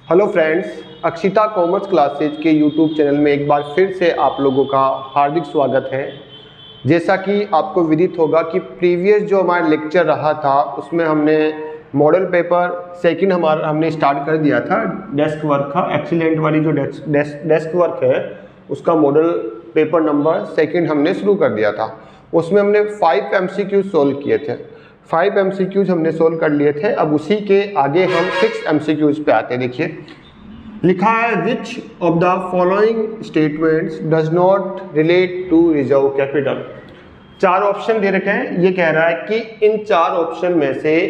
Hello friends, Akshita commerce classes के YouTube channel में एक बार फिर से आप लोगों का हार्दिक स्वागत है। जैसा कि आपको विदित होगा कि प्रीवियस जो हमारा लेक्चर रहा था उसमें हमने मॉडल पेपर सेकंड हमने स्टार्ट कर दिया था। डेस्क वर्क का एक्सीलेंट वाली जो डेस्क वर्क है उसका मॉडल पेपर नंबर सेकंड हमने शुरू कर दिया था। उसमें हमने 5 MCQs सोल्व किए थे। 5 MCQs हमने सोल्व कर लिए थे। अब उसी के आगे हम 6 MCQs पे आते हैं। देखिए लिखा है which of the following statements does not relate to reserve capital. 4 option दे रखे हैं। ये कह रहा है कि इन 4 ऑप्शन में से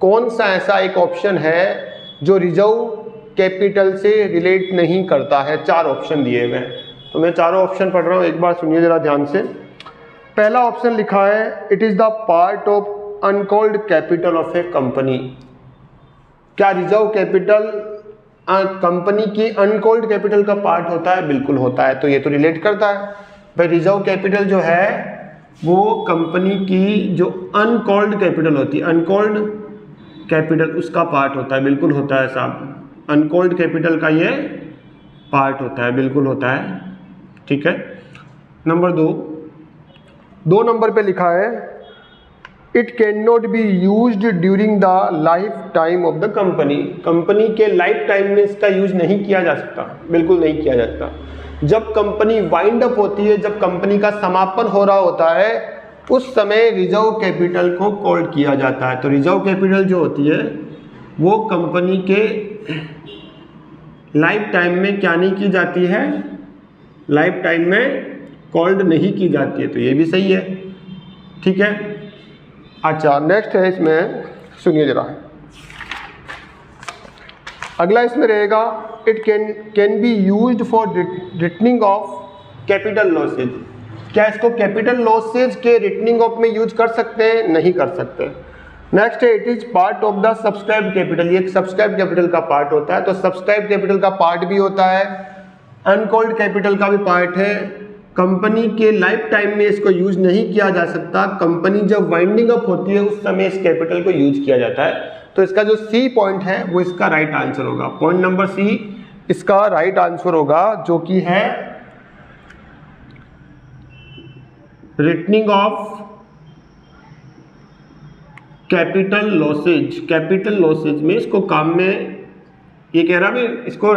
कौन सा ऐसा एक ऑप्शन है जो रिजर्व कैपिटल से रिलेट नहीं करता है। 4 ऑप्शन दिए हुए हैं, तो मैं चारों ऑप्शन पढ़ रहा हूँ, एक बार सुनिए जरा ध्यान से। पहला ऑप्शन लिखा है it is the part of uncalled capital of A company. क्या रिजर्व कैपिटल कंपनी की अनकॉल्ड कैपिटल का पार्ट होता है? बिल्कुल होता है। तो ये तो रिलेट करता है भाई। रिजर्व कैपिटल जो है वो कंपनी की जो अनकॉल्ड कैपिटल होती है, अनकॉल्ड कैपिटल उसका पार्ट होता है। बिल्कुल होता है साहब, अनकॉल्ड कैपिटल का ये पार्ट होता है, बिल्कुल होता है। ठीक है। नंबर 2 नंबर पे लिखा है it can not be used during the life time of the company. Company के लाइफ टाइम में इसका यूज नहीं किया जा सकता, बिल्कुल नहीं किया जा सकता। जब कंपनी वाइंड अप होती है, जब कंपनी का समापन हो रहा होता है, उस समय रिजर्व कैपिटल को कॉल किया जाता है। तो रिजर्व कैपिटल जो होती है वो कंपनी के लाइफ टाइम में क्या नहीं की जाती है, लाइफ टाइम में कॉल्ड नहीं की जाती है। तो ये भी सही है। ठीक है। अच्छा, नेक्स्ट है इसमें, सुनिए जरा। अगला इसमें रहेगा it can be used for writing off capital losses. क्या इसको कैपिटल लॉसेज के रिटनिंग ऑफ में यूज कर सकते हैं? नहीं कर सकते। नेक्स्ट है it is part of the subscribed capital. ये एक सब्सक्राइब्ड कैपिटल का पार्ट होता है। तो सब्सक्राइब्ड कैपिटल का पार्ट भी होता है, अनकॉल्ड कैपिटल का भी पार्ट है। कंपनी के लाइफ टाइम में इसको यूज नहीं किया जा सकता। कंपनी जब वाइंडिंग अप होती है उस समय इस कैपिटल को यूज किया जाता है। तो इसका जो सी पॉइंट है वो इसका राइट आंसर होगा। पॉइंट नंबर सी इसका राइट आंसर होगा, जो कि है writing off capital losses. Capital losses में इसको काम में, ये कह रहा है इसको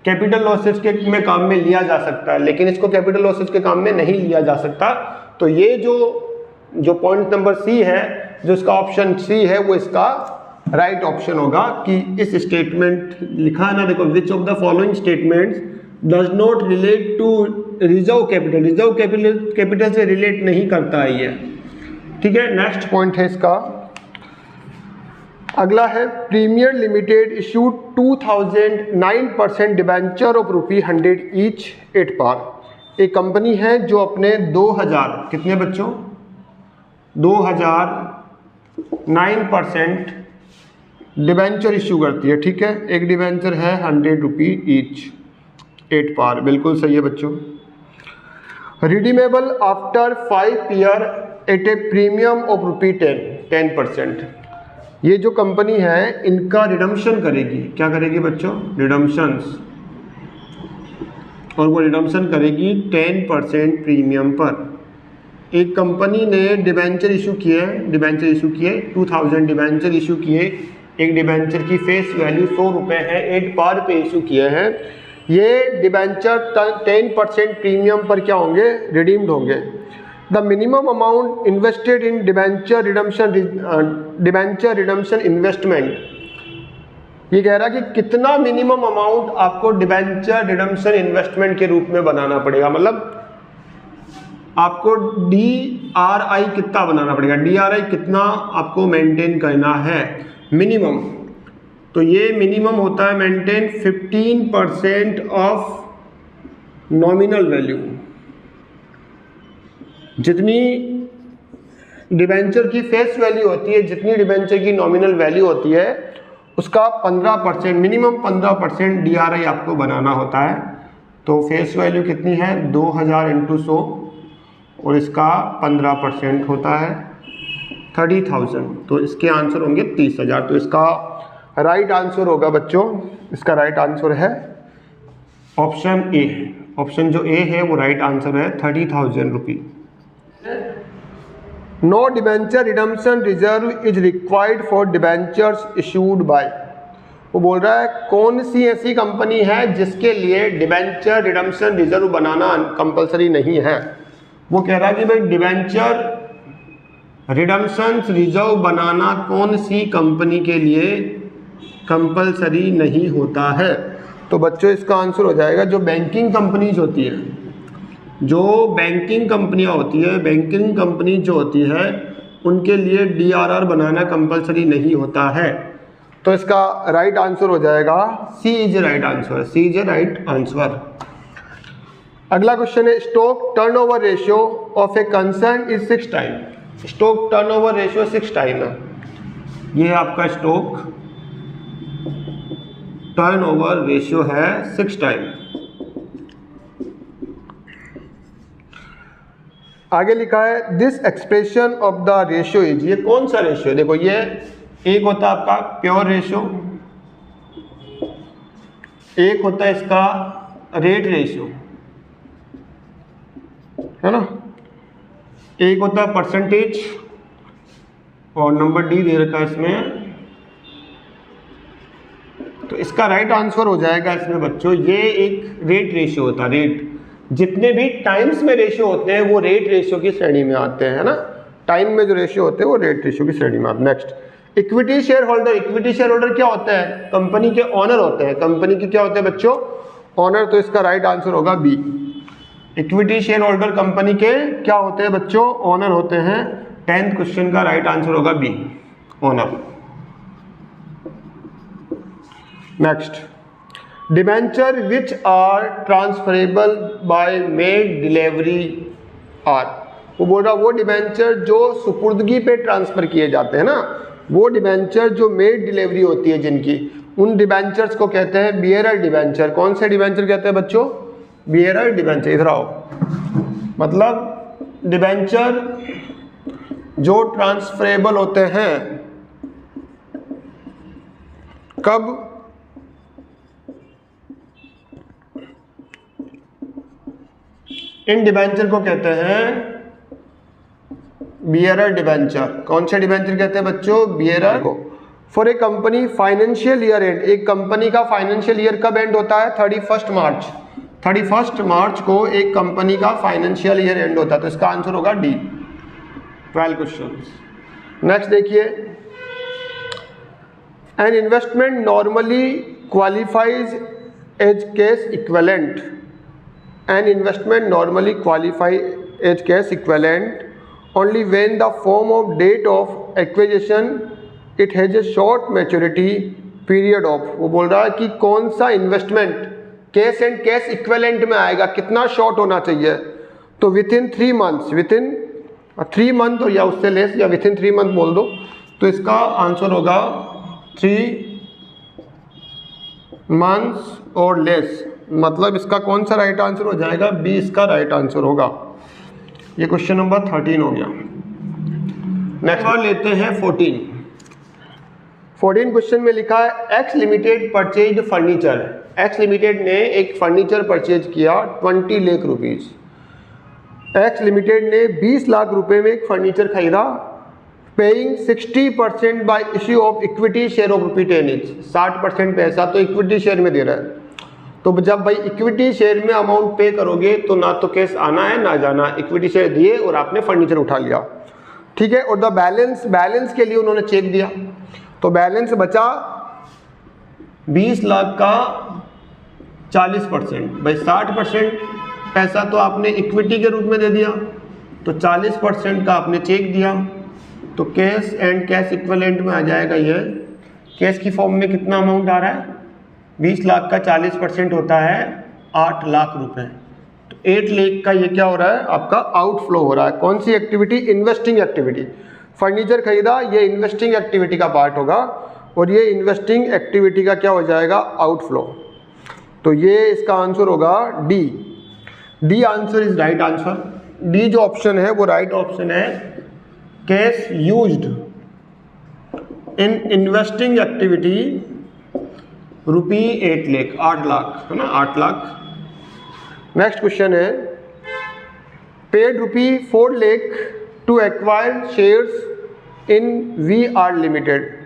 कैपिटल लॉसेज के में काम में लिया जा सकता है, लेकिन इसको कैपिटल लॉसेज के काम में नहीं लिया जा सकता। तो ये जो पॉइंट नंबर सी है, जो इसका ऑप्शन सी है, वो इसका राइट ऑप्शन होगा। कि इस स्टेटमेंट लिखा है ना, देखो which of the following statements does not relate to reserve capital. Reserve capital से रिलेट नहीं करता है ये। ठीक है। नेक्स्ट पॉइंट है इसका, अगला है premier limited issued 2009% debenture of ₹100 each at par. एक कंपनी है जो अपने 2000 कितने बच्चों 2009% डिबेंचर इशू करती है। ठीक है। एक डिबेंचर है ₹100 ईच एट पार। बिल्कुल सही है बच्चों। Redeemable after 5 year at a premium of ₹10%। ये जो कंपनी है इनका रिडम्पशन करेगी। क्या करेगी बच्चों? रिडम्पशंस। और वो रिडम्पशन करेगी 10% प्रीमियम पर। एक कंपनी ने डिबेंचर इशू किए, 2000 डिबेंचर इशू किए। एक डिबेंचर की फेस वैल्यू ₹100 है, 8 पार पे इशू किए हैं। ये डिबेंचर 10% प्रीमियम पर क्या होंगे? रिडीम्ड होंगे। The minimum amount invested in debenture redemption investment, ये कह रहा है कि कितना मिनिमम अमाउंट आपको डिबेंचर रिडम्पशन इन्वेस्टमेंट के रूप में बनाना पड़ेगा। मतलब आपको DRI कितना बनाना पड़ेगा, DRI कितना आपको मेंटेन करना है मिनिमम। तो ये मिनिमम होता है मेंटेन 15% ऑफ नॉमिनल वैल्यू। जितनी डिबेंचर की फेस वैल्यू होती है, जितनी डिबेंचर की नॉमिनल वैल्यू होती है, उसका 15% मिनिमम 15% DRI आपको बनाना होता है। तो फेस वैल्यू कितनी है? 2000 × 100 और इसका 15% होता है 30,000। तो इसके आंसर होंगे 30,000। तो इसका राइट आंसर होगा बच्चों, इसका राइट आंसर है ऑप्शन ए। ऑप्शन जो ए है वो राइट आंसर है, 30,000 rupees. No debenture redemption reserve is required for debentures issued by. वो बोल रहा है कौन सी ऐसी कंपनी है जिसके लिए डिबेंचर रिडम्पशन रिजर्व बनाना कंपलसरी नहीं है। वो कह रहा है कि भाई डिबेंचर रिडम्पशन रिजर्व बनाना कौन सी कंपनी के लिए कंपलसरी नहीं होता है। तो बच्चों इसका आंसर हो जाएगा जो बैंकिंग कंपनीज होती है, जो बैंकिंग कंपनियां होती है, बैंकिंग कंपनी जो होती है उनके लिए DRR बनाना कंपलसरी नहीं होता है। तो इसका राइट आंसर हो जाएगा C is right answer, C is right answer. अगला क्वेश्चन है stock turnover ratio of a concern is 6 time. Stock turnover ratio 6 time है, ये है आपका स्टॉक टर्नओवर रेशियो है 6 टाइम। आगे लिखा है this expression of the ratio is, ये कौन सा रेशियो है। देखो ये एक होता है आपका प्योर रेशियो, एक होता है इसका रेट रेशियो, है ना, एक होता है परसेंटेज, और नंबर डी दे रखा है इसमें। तो इसका राइट आंसर हो जाएगा इसमें बच्चों, ये एक रेट रेशियो होता है। रेट जितने भी टाइम्स में रेशियो होते हैं वो रेट रेशियो की श्रेणी में आते हैं, है ना। टाइम में जो रेशियो होते हैं वो रेट रेशियो की श्रेणी में आते हैं। Next equity share holder. Equity share holder क्या होता है, कंपनी के ऑनर होते हैं। कंपनी के क्या होते हैं बच्चों, ऑनर। तो इसका राइट आंसर होगा B. Equity shareholder company के क्या होते हैं बच्चों, ऑनर होते हैं। 10th क्वेश्चन का राइट आंसर होगा B, owner. Next debenture which are transferable by mere delivery are. वो बोल रहा वो डिबेंचर जो सुपुर्दगी पे ट्रांसफर किए जाते हैं ना, वो डिबेंचर जो मेड डिलीवरी होती है जिनकी, उन डिबेंचर्स को कहते हैं बियरर डिबेंचर। कौन से डिबेंचर कहते हैं बच्चों, बियरर डिबेंचर। इधर आओ, मतलब डिबेंचर जो ट्रांसफरेबल होते हैं कब, इन डिबेंचर को कहते हैं बियरर डिबेंचर। कौन से डिबेंचर कहते हैं बच्चों, बियरर को। For a company financial year and, एक कंपनी का फाइनेंशियल ईयर कब एंड होता है, 31 मार्च। 31 मार्च को एक कंपनी का फाइनेंशियल ईयर एंड होता है। तो इसका आंसर होगा डी। 12 क्वेश्चन। नेक्स्ट देखिए, an investment normally qualifies as cash equivalent. An investment normally qualify as cash equivalent only when the form of date of acquisition it has a short maturity period of। वो बोल रहा है कि कौन सा investment cash and cash equivalent में आएगा, कितना शॉर्ट होना चाहिए। तो विथिन 3 मंथ्स, विथिन 3 मंथ या उससे लेस, या विथिन 3 मंथ बोल दो। तो इसका आंसर होगा 3 मंथ्स और लेस। मतलब इसका कौन सा राइट आंसर हो जाएगा, बी इसका राइट आंसर होगा। ये क्वेश्चन नंबर 13 हो गया। नेक्स्ट बार लेते हैं 14 क्वेश्चन में लिखा है x limited purchase furniture. X limited ने एक फर्नीचर परचेज किया 20 लाख रुपीज। एक्स लिमिटेड ने 20 लाख रुपए में एक फर्नीचर खरीदा, paying 60% bye issue of equity share of ₹10 each. 60% पैसा तो इक्विटी शेयर में दे रहा है। तो जब भाई इक्विटी शेयर में अमाउंट पे करोगे तो ना तो कैश आना है ना जाना। इक्विटी शेयर दिए और आपने फर्नीचर उठा लिया, ठीक है। और द बैलेंस के लिए उन्होंने चेक दिया, तो बैलेंस बचा 20 लाख का 40%। भाई 60% पैसा तो आपने इक्विटी के रूप में दे दिया, तो 40% का आपने चेक दिया। तो कैश एंड कैश इक्विवेलेंट में आ जाएगा ये। कैश की फॉर्म में कितना अमाउंट आ रहा है, 20 लाख का 40% होता है 8 लाख रुपए। तो 8 लाख का ये क्या हो रहा है, आपका आउटफ्लो हो रहा है। कौन सी एक्टिविटी, इन्वेस्टिंग एक्टिविटी। फर्नीचर खरीदा, ये इन्वेस्टिंग एक्टिविटी का पार्ट होगा, और ये इन्वेस्टिंग एक्टिविटी का क्या हो जाएगा, आउटफ्लो। तो ये इसका आंसर होगा D. D answer is right answer. D जो ऑप्शन है वो राइट ऑप्शन है। Cash used in investing activity rupee 8 lakh, 8 lakh है ना, 8 लाख। नेक्स्ट क्वेश्चन है paid rupee 4 lakh to acquire shares in VR limited.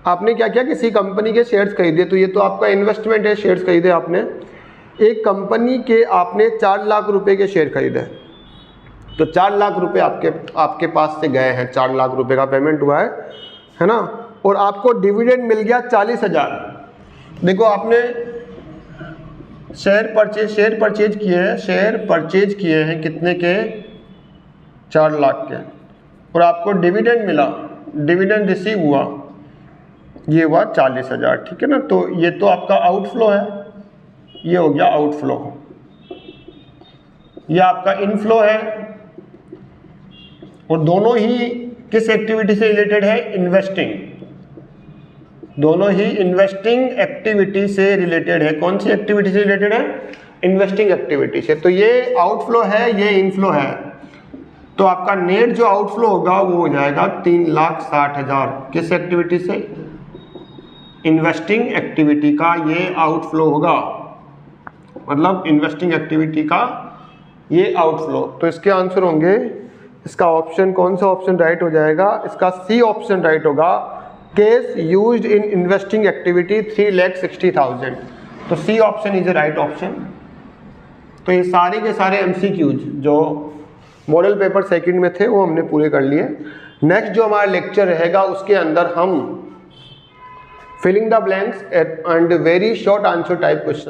आपने क्या किया, किसी कंपनी के शेयर्स खरीदे, तो ये तो आपका इन्वेस्टमेंट है, शेयर्स खरीदे आपने, एक कंपनी के आपने 4 लाख रुपए के शेयर खरीदे, तो 4 लाख रुपए आपके पास से गए हैं, 4 लाख रुपए का पेमेंट हुआ है ना, और आपको डिविडेंड मिल गया 40,000। देखो आपने शेयर परचेज किए हैं कितने के, 4 लाख के, और आपको डिविडेंड मिला, डिविडेंड रिसीव हुआ, ये हुआ 40,000, ठीक है ना। तो ये तो आपका आउटफ्लो है, ये हो गया आउटफ्लो। ये आपका इनफ्लो है, और दोनों ही किस एक्टिविटी से रिलेटेड है, इन्वेस्टिंग, दोनों ही इन्वेस्टिंग एक्टिविटी से रिलेटेड है। कौन सी एक्टिविटी से रिलेटेड है, इन्वेस्टिंग एक्टिविटी से। तो ये आउटफ्लो है, ये इनफ्लो है, तो आपका नेट जो आउटफ्लो होगा वो हो जाएगा 3,60,000, किस एक्टिविटी से, इन्वेस्टिंग एक्टिविटी का ये आउटफ्लो होगा, मतलब इन्वेस्टिंग एक्टिविटी का ये आउटफ्लो। तो इसके आंसर होंगे, इसका ऑप्शन कौन सा ऑप्शन राइट हो जाएगा, इसका सी ऑप्शन राइट होगा, cash used in investing activity 3,60,000। तो C option is a right option. तो ये सारे के सारे MCQs जो मॉडल पेपर सेकंड में थे वो हमने पूरे कर लिए। नेक्स्ट जो हमारा लेक्चर रहेगा उसके अंदर हम filling the blanks and very short answer type question